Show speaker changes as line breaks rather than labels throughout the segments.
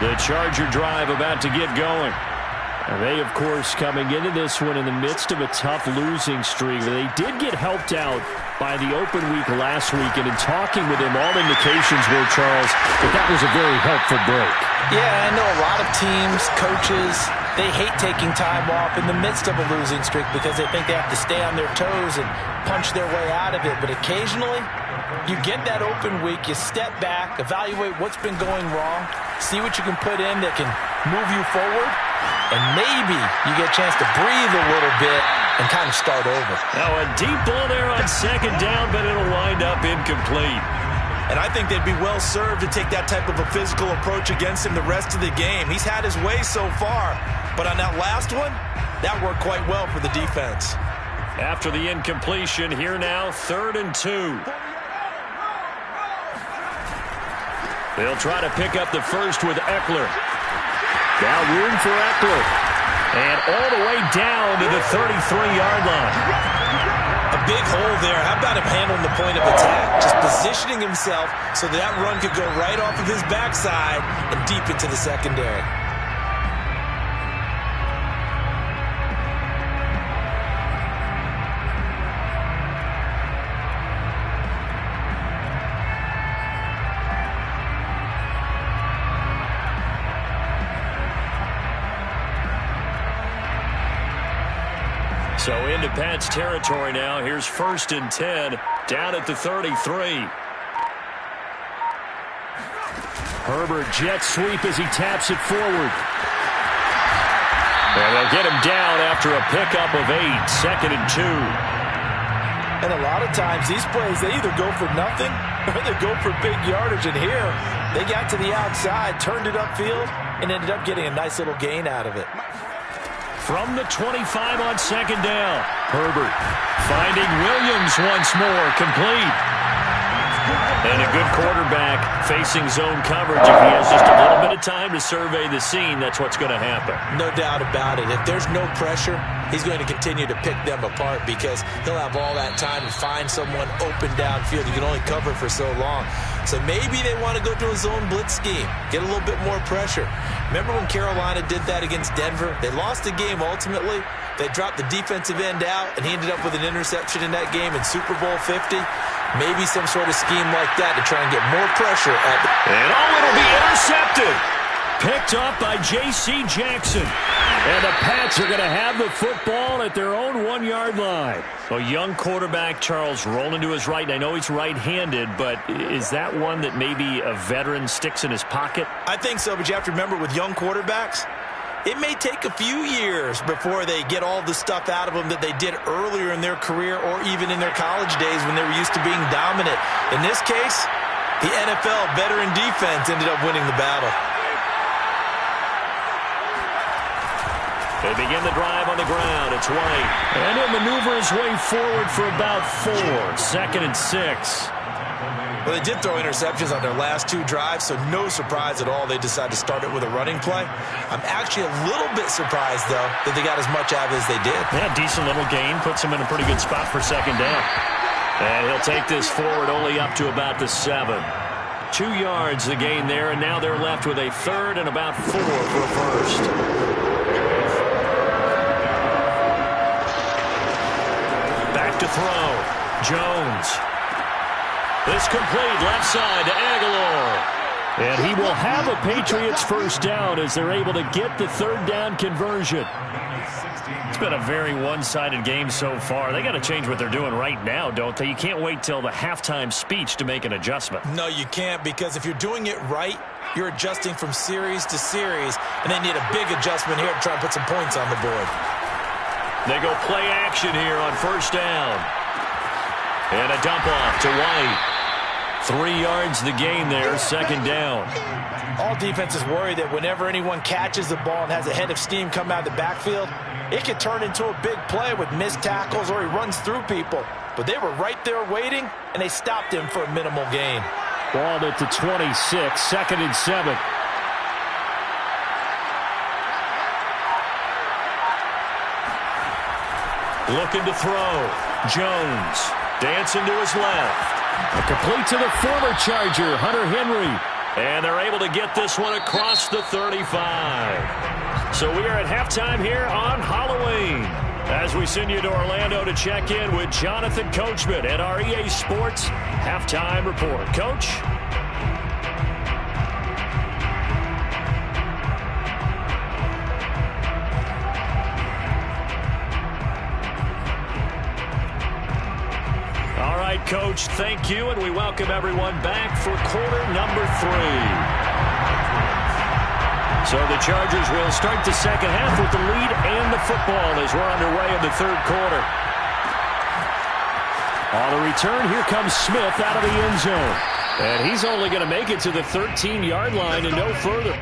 The Charger drive about to get going. And they, of course, coming into this one in the midst of a tough losing streak. They did get helped out by the open week last week, and in talking with him, all indications were, Charles, that was a very helpful break.
Yeah, I know a lot of teams, coaches, they hate taking time off in the midst of a losing streak because they think they have to stay on their toes and punch their way out of it. But occasionally, you get that open week, you step back, evaluate what's been going wrong, see what you can put in that can move you forward, and maybe you get a chance to breathe a little bit and kind of start over.
Now a deep ball there on second down, but it'll wind up incomplete.
And I think they'd be well served to take that type of a physical approach against him the rest of the game. He's had his way so far, but on that last one, that worked quite well for the defense.
After the incompletion, here now, 3rd and 2. They'll try to pick up the first with Eckler. Now room for Eckler. And all the way down to the 33-yard line.
A big hole there. How about him handling the point of attack? Just positioning himself so that run could go right off of his backside and deep into the secondary.
So into Pat's territory now. Here's 1st and 10 down at the 33. Herbert jet sweep as he taps it forward. And they'll get him down after a pickup of 8. 2nd and 2.
And a lot of times these plays, they either go for nothing or they go for big yardage. And here, they got to the outside, turned it upfield, and ended up getting a nice little gain out of it.
From the 25 on 2nd down. Herbert finding Williams once more, complete. And a good quarterback facing zone coverage. If he has just a little bit of time to survey the scene, that's what's going to happen.
No doubt about it. If there's no pressure, he's going to continue to pick them apart because he'll have all that time to find someone open downfield. You can only cover for so long. So maybe they want to go to a zone blitz scheme, get a little bit more pressure. Remember when Carolina did that against Denver? They lost the game ultimately. They dropped the defensive end out, and he ended up with an interception in that game in Super Bowl 50. Maybe some sort of scheme like that to try and get more pressure at the...
And it'll be intercepted. Picked up by J.C. Jackson. And the Pats are going to have the football at their own 1-yard line. A young quarterback, Charles, rolling to his right. And I know he's right-handed, but is that one that maybe a veteran sticks in his pocket?
I think so, but you have to remember with young quarterbacks, it may take a few years before they get all the stuff out of them that they did earlier in their career or even in their college days when they were used to being dominant. In this case, the NFL veteran defense ended up winning the battle.
They begin the drive on the ground. It's White. And he'll maneuver his way forward for about 4. 2nd and 6.
Well, they did throw interceptions on their last 2 drives, so no surprise at all they decided to start it with a running play. I'm actually a little bit surprised, though, that they got as much out of it as they did.
Yeah, decent little gain. Puts him in a pretty good spot for 2nd down. And he'll take this forward only up to about the 7. 2 yards the gain there, and now they're left with a 3rd and about 4 for a first. Back to throw. Jones. This complete left side to Aguilar. And he will have a Patriots first down as they're able to get the 3rd down conversion. It's been a very one-sided game so far. They got to change what they're doing right now, don't they? You can't wait till the halftime speech to make an adjustment.
No, you can't, because if you're doing it right, you're adjusting from series to series, and they need a big adjustment here to try and put some points on the board.
They go play action here on 1st down. And a dump off to White. 3 yards the gain there, 2nd down.
All defenses worry that whenever anyone catches the ball and has a head of steam come out of the backfield, it could turn into a big play with missed tackles or he runs through people. But they were right there waiting, and they stopped him for a minimal gain.
Ball at the 26, 2nd and 7. Looking to throw. Jones dancing to his left. A complete to the former Charger, Hunter Henry. And they're able to get this one across the 35. So we are at halftime here on Halloween, as we send you to Orlando to check in with Jonathan Coachman at our EA Sports Halftime Report. Coach? All right, Coach, thank you, and we welcome everyone back for quarter number 3. So the Chargers will start the second half with the lead and the football as we're underway in the third quarter. On the return, here comes Smith out of the end zone. And he's only going to make it to the 13-yard line and no further.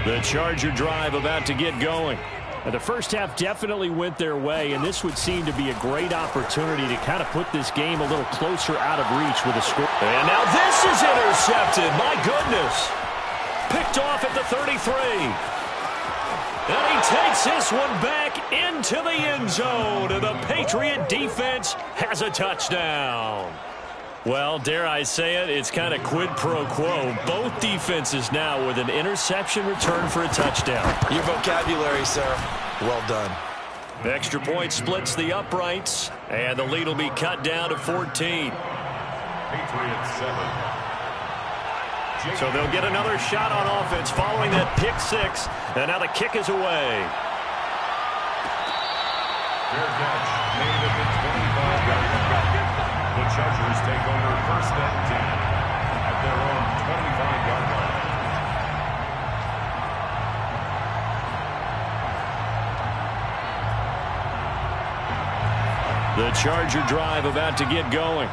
The Charger drive about to get going. The first half definitely went their way, and this would seem to be a great opportunity to kind of put this game a little closer out of reach with a score. And now this is intercepted. My goodness. Picked off at the 33. And he takes this one back into the end zone, and the Patriot defense has a touchdown. Well, dare I say it, it's kind of quid pro quo. Both defenses now with an interception return for a touchdown.
Your vocabulary, sir. Well done.
The extra point splits the uprights, and the lead will be cut down to 14.
Patriots 7.
So they'll get another shot on offense following that pick six, and now the kick is away.
Fair catch made at the 25-yard line. The Chargers take over first and 10 at their own 25-yard line.
The Charger drive about to get going.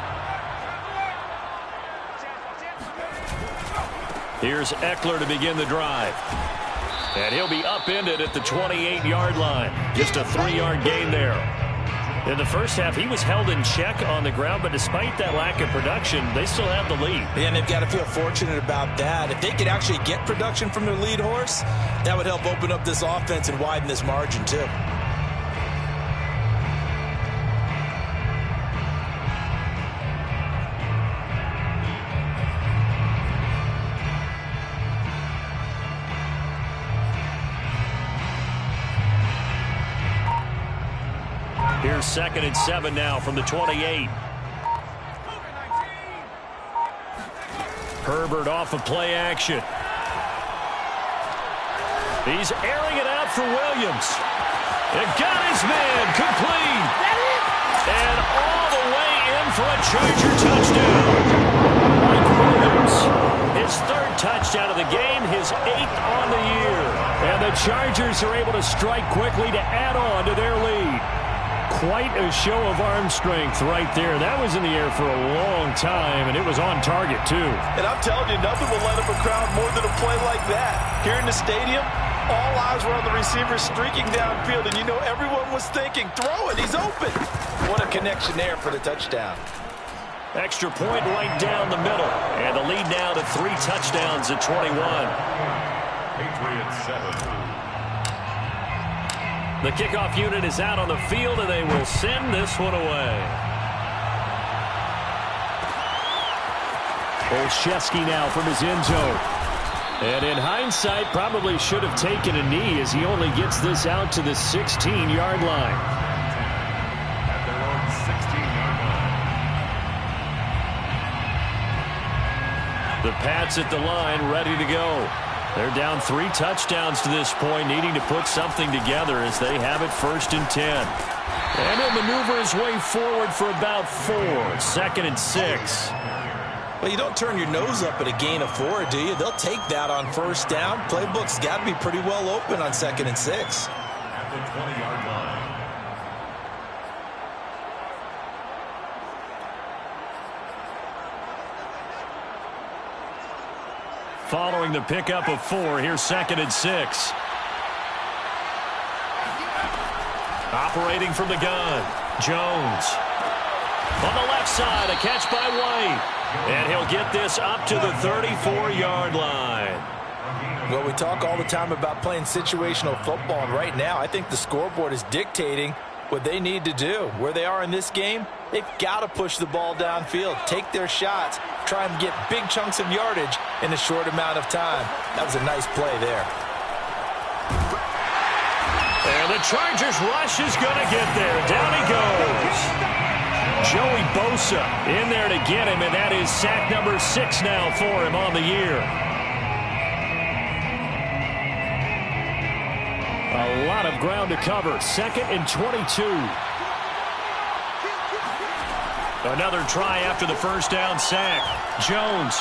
Here's Eckler to begin the drive. And he'll be upended at the 28-yard line. Just a 3-yard gain there. In the first half, he was held in check on the ground, but despite that lack of production, they still have the lead.
And they've got to feel fortunate about that. If they could actually get production from their lead horse, that would help open up this offense and widen this margin, too.
Here's 2nd and 7 now from the 28. Herbert off of play action. He's airing it out for Williams. It got his man complete. And all the way in for a Charger touchdown. Mike Williams, his 3rd touchdown of the game, his 8th on the year. And the Chargers are able to strike quickly to add on to their lead. Quite a show of arm strength right there. That was in the air for a long time, and it was on target, too.
And I'm telling you, nothing will light up a crowd more than a play like that. Here in the stadium, all eyes were on the receiver streaking downfield, and you know everyone was thinking, throw it, he's open. What a connection there for the touchdown.
Extra point right down the middle, and the lead now to 3 touchdowns at 21.
Patriots 7.
The kickoff unit is out on the field, and they will send this one away. Olszewski now from his end zone. And in hindsight, probably should have taken a knee as he only gets this out to the 16-yard line.
At their own 16-yard line.
The Pats at the line, ready to go. They're down 3 touchdowns to this point, needing to put something together as they have it 1st and 10. And he'll maneuver his way forward for about 4. 2nd and 6.
Well, you don't turn your nose up at a gain of 4, do you? They'll take that on 1st down. Playbook's got to be pretty well open on 2nd and 6.
At the 20-yard line.
Following the pickup of 4, here's 2nd and 6. Operating from the gun, Jones. On the left side, a catch by White. And he'll get this up to the 34-yard line.
Well, we talk all the time about playing situational football, and right now I think the scoreboard is dictating what they need to do. Where they are in this game, they've got to push the ball downfield, take their shots, try and get big chunks of yardage in a short amount of time. That was a nice play there.
And the Chargers rush is going to get there. Down he goes. Joey Bosa in there to get him, and that is sack number 6 now for him on the year. A lot of ground to cover. 2nd and 22. Another try after the 1st down sack. Jones.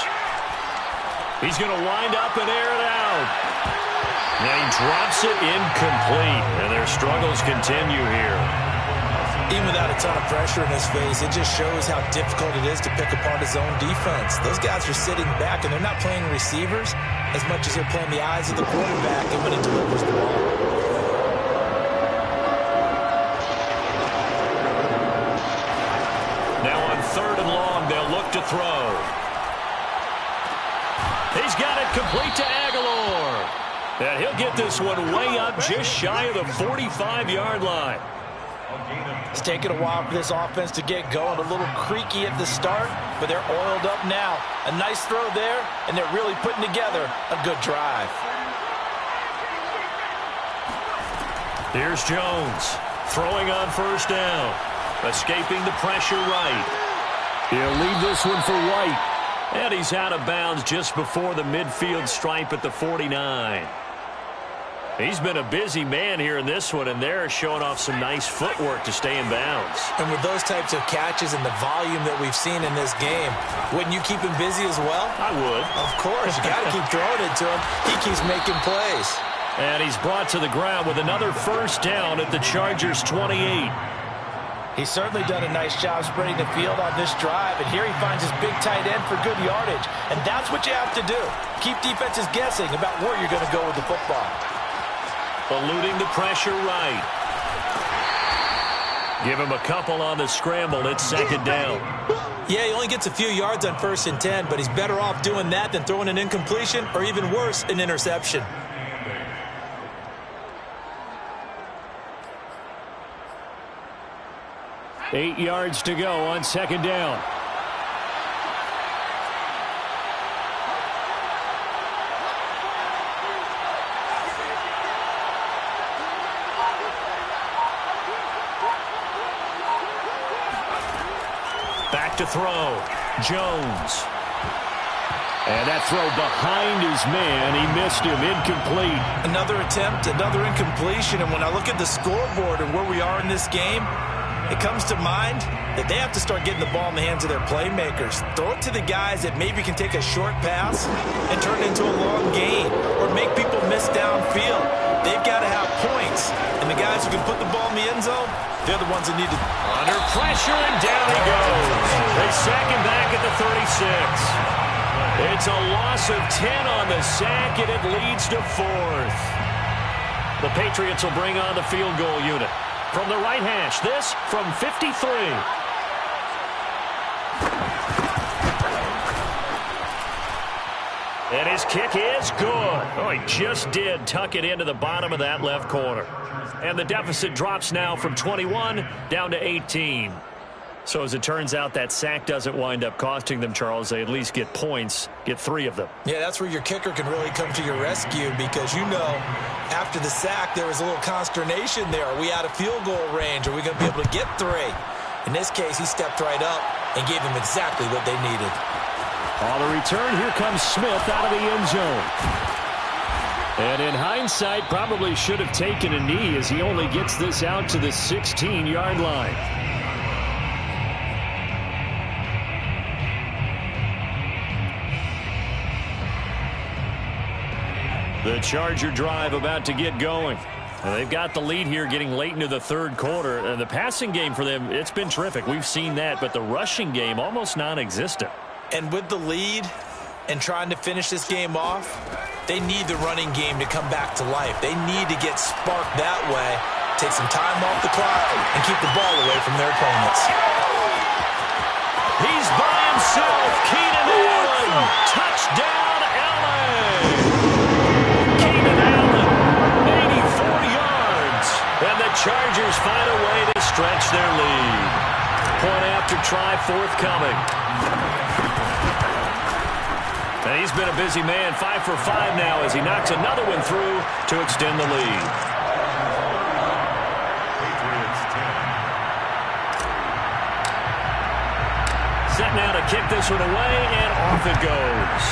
He's going to wind up and air it out. And he drops it incomplete. And their struggles continue here.
Even without a ton of pressure in his face, it just shows how difficult it is to pick apart his own defense. Those guys are sitting back, and they're not playing receivers as much as they're playing the eyes of the quarterback and when he delivers the ball.
Now on 3rd and long, they'll look to throw. He's got it complete to Aguilar. And he'll get this one way up just shy of the 45-yard line.
It's taken a while for this offense to get going. A little creaky at the start, but they're oiled up now. A nice throw there, and they're really putting together a good drive.
Here's Jones throwing on 1st down. Escaping the pressure right. He'll leave this one for White. And he's out of bounds just before the midfield stripe at the 49. He's been a busy man here in this one, and they're showing off some nice footwork to stay in bounds.
And with those types of catches and the volume that we've seen in this game, wouldn't you keep him busy as well?
I would.
Of course. You got to keep throwing it to him. He keeps making plays.
And he's brought to the ground with another 1st down at the Chargers' 28.
He's certainly done a nice job spreading the field on this drive, and here he finds his big tight end for good yardage. And that's what you have to do. Keep defenses guessing about where you're going to go with the football.
Eluding the pressure right. Give him a couple on the scramble. It's 2nd down.
Yeah, he only gets a few yards on 1st and 10, but he's better off doing that than throwing an incompletion or even worse, an interception.
Eight yards to go on 2nd down. Back to throw. Jones. And that throw behind his man. He missed him. Incomplete.
Another attempt, another incompletion. And when I look at the scoreboard and where we are in this game, it comes to mind that they have to start getting the ball in the hands of their playmakers. Throw it to the guys that maybe can take a short pass and turn it into a long gain or make people miss downfield. They've got to have points. And the guys who can put the ball in the end zone, they're the ones that need to.
Under pressure, and down he goes. They sack him back at the 36. It's a loss of 10 on the sack, and it leads to 4th. The Patriots will bring on the field goal unit. From the right hash, this from 53. And his kick is good. Oh, he just did tuck it into the bottom of that left corner. And the deficit drops now from 21 down to 18. So as it turns out, that sack doesn't wind up costing them, Charles. They at least get points, get 3 of them.
Yeah, that's where your kicker can really come to your rescue because, you know, after the sack, there was a little consternation there. Are we out of field goal range? Are we going to be able to get 3? In this case, he stepped right up and gave them exactly what they needed.
On the return, here comes Smith out of the end zone. And in hindsight, probably should have taken a knee as he only gets this out to the 16-yard line. The Charger drive about to get going. And they've got the lead here getting late into the third quarter. The passing game for them, it's been terrific. We've seen that, but the rushing game almost non-existent.
And with the lead and trying to finish this game off, they need the running game to come back to life. They need to get sparked that way, take some time off the clock, and keep the ball away from their opponents.
He's by himself. Keenan Allen. Touchdown, LA. Keenan Allen, 84 yards. And the Chargers find a way to stretch their lead. Point after try forthcoming. And he's been a busy man, 5 for 5 now as he knocks another one through to extend the lead. Set now to kick this one away, and off it goes.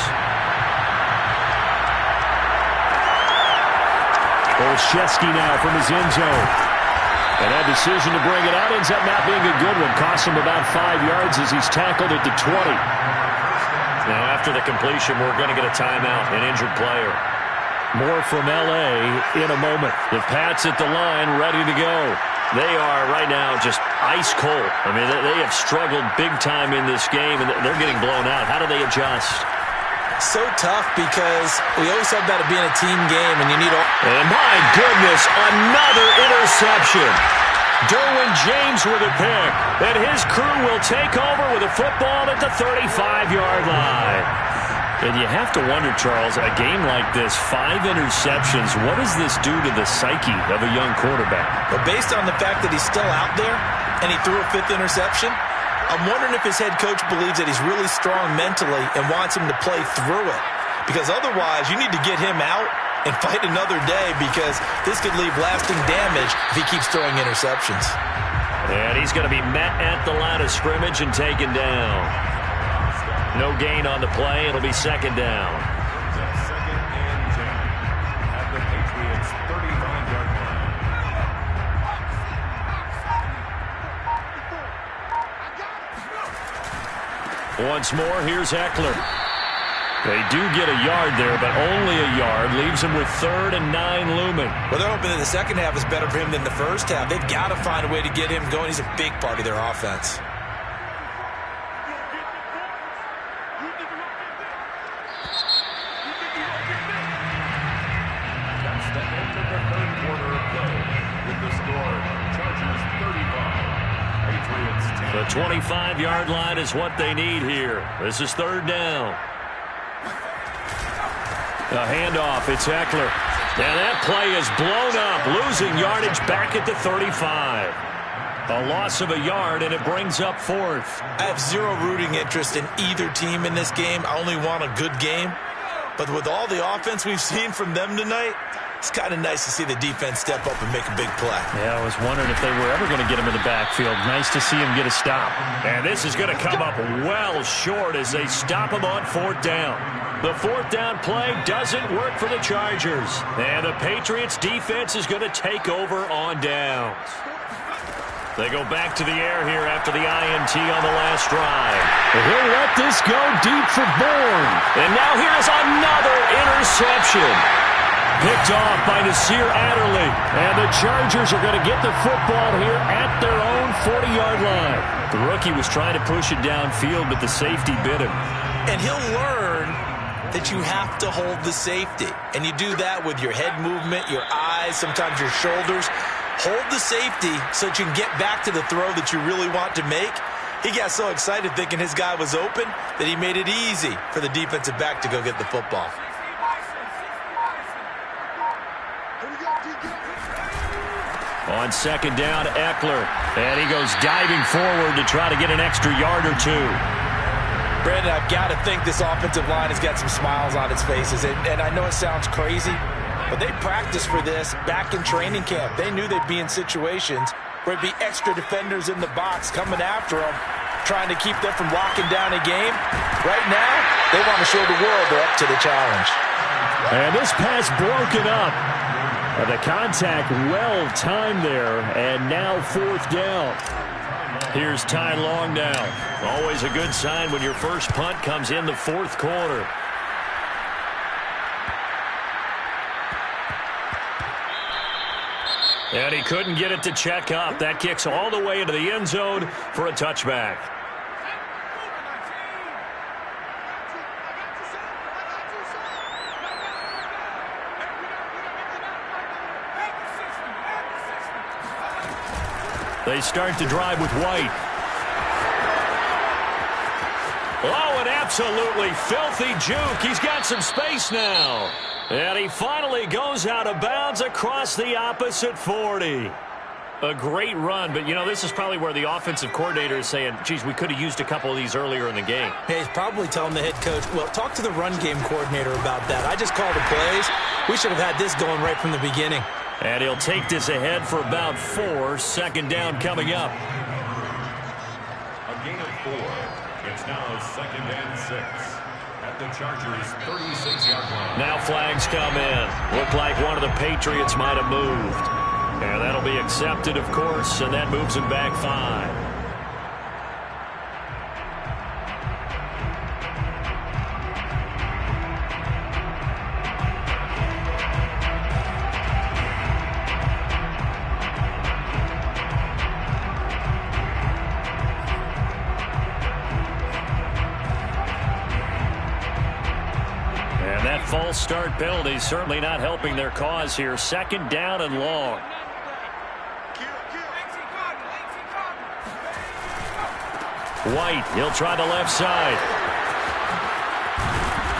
Olszewski now from his end zone. And that decision to bring it out ends up not being a good one. Costs him about 5 yards as he's tackled at the 20. Now, after the completion, we're going to get a timeout, an injured player. More from L.A. in a moment. The Pats at the line, ready to go. They are right now just ice cold. I mean, they have struggled big time in this game, and they're getting blown out. How do they adjust?
So tough because we always talk about it being a team game, and you need all...
And my goodness, another interception. Derwin James with a pick, and his crew will take over with a football at the 35-yard line. And you have to wonder, Charles, a game like this, 5 interceptions, what does this do to the psyche of a young quarterback?
But based on the fact that he's still out there and he threw a 5th interception, I'm wondering if his head coach believes that he's really strong mentally and wants him to play through it. Because otherwise, you need to get him out and fight another day because this could leave lasting damage if he keeps throwing interceptions.
And he's going to be met at the line of scrimmage and taken down. No gain on the play. It'll be second down.
Second and 10 at the Patriots' 35-yard line.
Once more, here's Eckler. They do get a yard there, but only a yard. Leaves him with 3rd and 9 looming.
Well, they're hoping that the second half is better for him than the first half. They've got to find a way to get him going. He's a big part of their offense.
That's the end of the third quarter of play with the score Chargers 35, Patriots 10.
The 25-yard line is what they need here. This is 3rd down. A handoff, it's Eckler. And that play is blown up, losing yardage back at the 35. A loss of a yard, and it brings up 4th.
I have zero rooting interest in either team in this game. I only want a good game. But with all the offense we've seen from them tonight, it's kind of nice to see the defense step up and make a big play.
Yeah, I was wondering if they were ever going to get him in the backfield. Nice to see him get a stop. And this is going to come up well short as they stop him on 4th down. The 4th down play doesn't work for the Chargers. And the Patriots defense is going to take over on downs. They go back to the air here after the INT on the last drive. He'll let this go deep for Bourne. And now here's another interception. Picked off by Nasir Adderley. And the Chargers are going to get the football here at their own 40-yard line. The rookie was trying to push it downfield, but the safety bit him.
And he'll learn that you have to hold the safety. And you do that with your head movement, your eyes, sometimes your shoulders. Hold the safety so that you can get back to the throw that you really want to make. He got so excited thinking his guy was open that he made it easy for the defensive back to go get the football.
On 2nd down, Eckler. And he goes diving forward to try to get an extra yard or 2.
Brandon, I've got to think this offensive line has got some smiles on its faces. And I know it sounds crazy, but they practiced for this back in training camp. They knew they'd be in situations where it'd be extra defenders in the box coming after them, trying to keep them from locking down a game. Right now, they want to show the world they're up to the challenge.
And this pass broken up. The contact well timed there, and now 4th down. Here's Ty Long now. Always a good sign when your first punt comes in the 4th quarter. And he couldn't get it to check up. That kicks all the way into the end zone for a touchback. They start to drive with White. Oh, an absolutely filthy juke. He's got some space now. And he finally goes out of bounds across the opposite 40. A great run, but, you know, this is probably where the offensive coordinator is saying, geez, we could have used a couple of these earlier in the game.
Hey, he's probably telling the head coach, well, talk to the run game coordinator about that. I just called the plays. We should have had this going right from the beginning.
And he'll take this ahead for about 4. 2nd down coming up.
A gain of 4. It's now 2nd and 6. At the Chargers' 36-yard line.
Now flags come in. Looked like one of the Patriots might have moved. And that'll be accepted, of course, and that moves him back 5. False start penalty certainly not helping their cause here. 2nd down and long. White, he'll try the left side.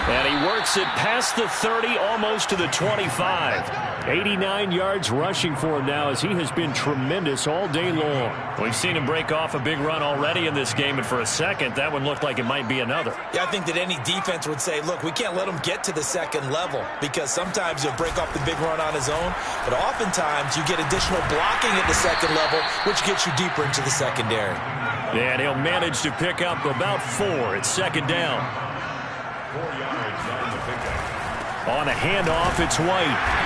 And he works it past the 30, almost to the 25. 89 yards rushing for him now as he has been tremendous all day long. We've seen him break off a big run already in this game, and for a second, that one looked like it might be another.
Yeah, I think that any defense would say, look, we can't let him get to the 2nd level because sometimes he'll break off the big run on his own, but oftentimes you get additional blocking at the 2nd level, which gets you deeper into the secondary.
And he'll manage to pick up about 4. It's 2nd down.
4 yards on the pickup.
On a handoff, it's White.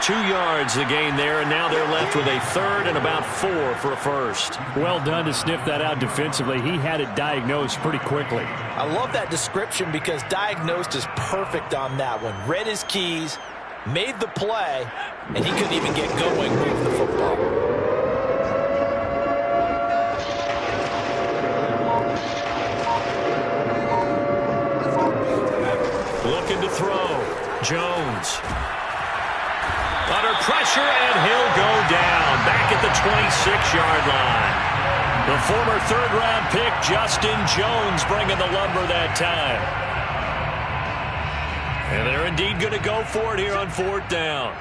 2 yards the gain there, and now they're left with a 3rd and about 4 for a first. Well done to sniff that out defensively. He had it diagnosed pretty quickly.
I love that description because diagnosed is perfect on that one. Read his keys, made the play, and he couldn't even get going moving the football.
Looking to throw. Jones. Under pressure, and he'll go down. Back at the 26-yard line. The former 3rd-round pick, Justin Jones, bringing the lumber that time. And they're indeed going to go for it here on 4th down.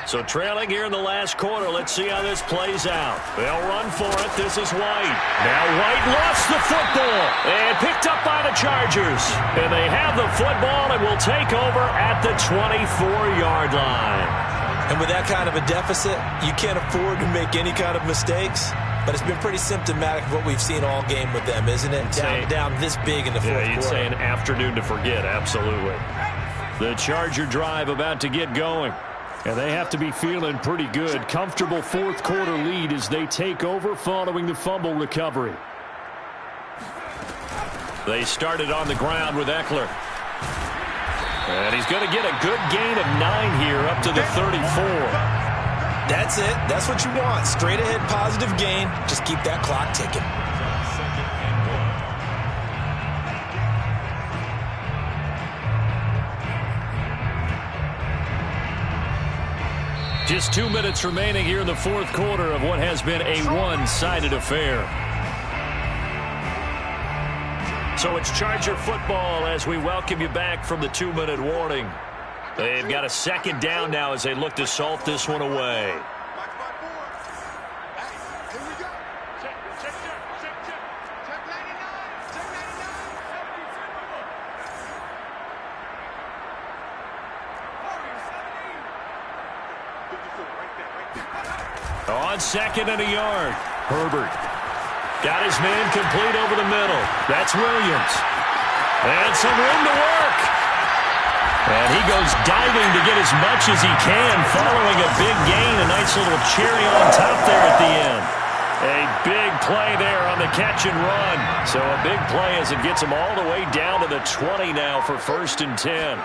So trailing here in the last quarter, let's see how this plays out. They'll run for it. This is White. Now White lost the football and picked up by the Chargers. And they have the football and will take over at the 24-yard line.
And with that kind of a deficit, you can't afford to make any kind of mistakes. But it's been pretty symptomatic of what we've seen all game with them, isn't it? Down this big in the 4th quarter.
Yeah, you'd say an afternoon to forget, absolutely. The Charger drive about to get going. And they have to be feeling pretty good. Comfortable 4th quarter lead as they take over following the fumble recovery. They started on the ground with Eckler. And he's going to get a good gain of 9 here up to the 34.
That's it. That's what you want. Straight ahead positive gain. Just keep that clock ticking.
2nd and 1.
Just 2 minutes remaining here in the 4th quarter of what has been a one-sided affair. So it's Charger football as we welcome you back from the 2-minute warning. They've got a 2nd down now as they look to salt this one away. On 2nd and a yard, Herbert. Got his man complete over the middle. That's Williams. And some room to work. And he goes diving to get as much as he can, following a big gain. A nice little cherry on top there at the end. A big play there on the catch and run. So a big play as it gets him all the way down to the 20 now for 1st and 10.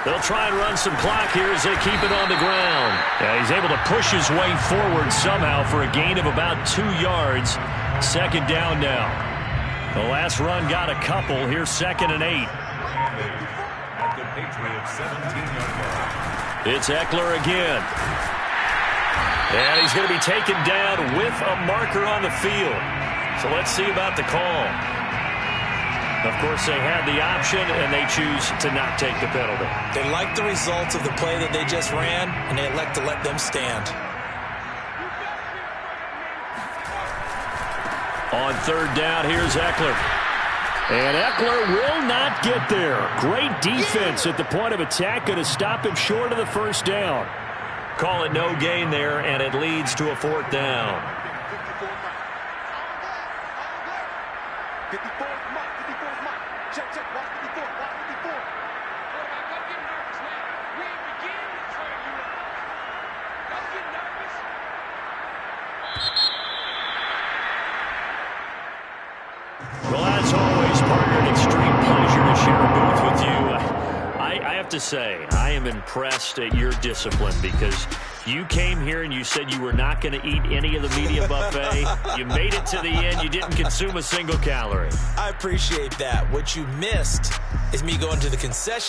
They'll try and run some clock here as they keep it on the ground. Yeah, he's able to push his way forward somehow for a gain of about 2 yards. 2nd down now. The last run got a couple. Here's 2nd and 8.
At the Patriots 17-yard line.
It's Eckler again. And he's going to be taken down with a marker on the field. So let's see about the call. Of course, they had the option, and they choose to not take the penalty.
They like the results of the play that they just ran, and they elect to let them stand.
On 3rd down, here's Eckler. And Eckler will not get there. Great defense at the point of attack. Going to stop him short of the 1st down. Call it no gain there, and it leads to a 4th down. Well, as always, partner, an extreme pleasure to share a booth with you. I have to say, I am impressed at your discipline because you came here and you said you were not going to eat any of the media buffet. You made it to the end. You didn't consume a single calorie.
I appreciate that. What you missed is me going to the concession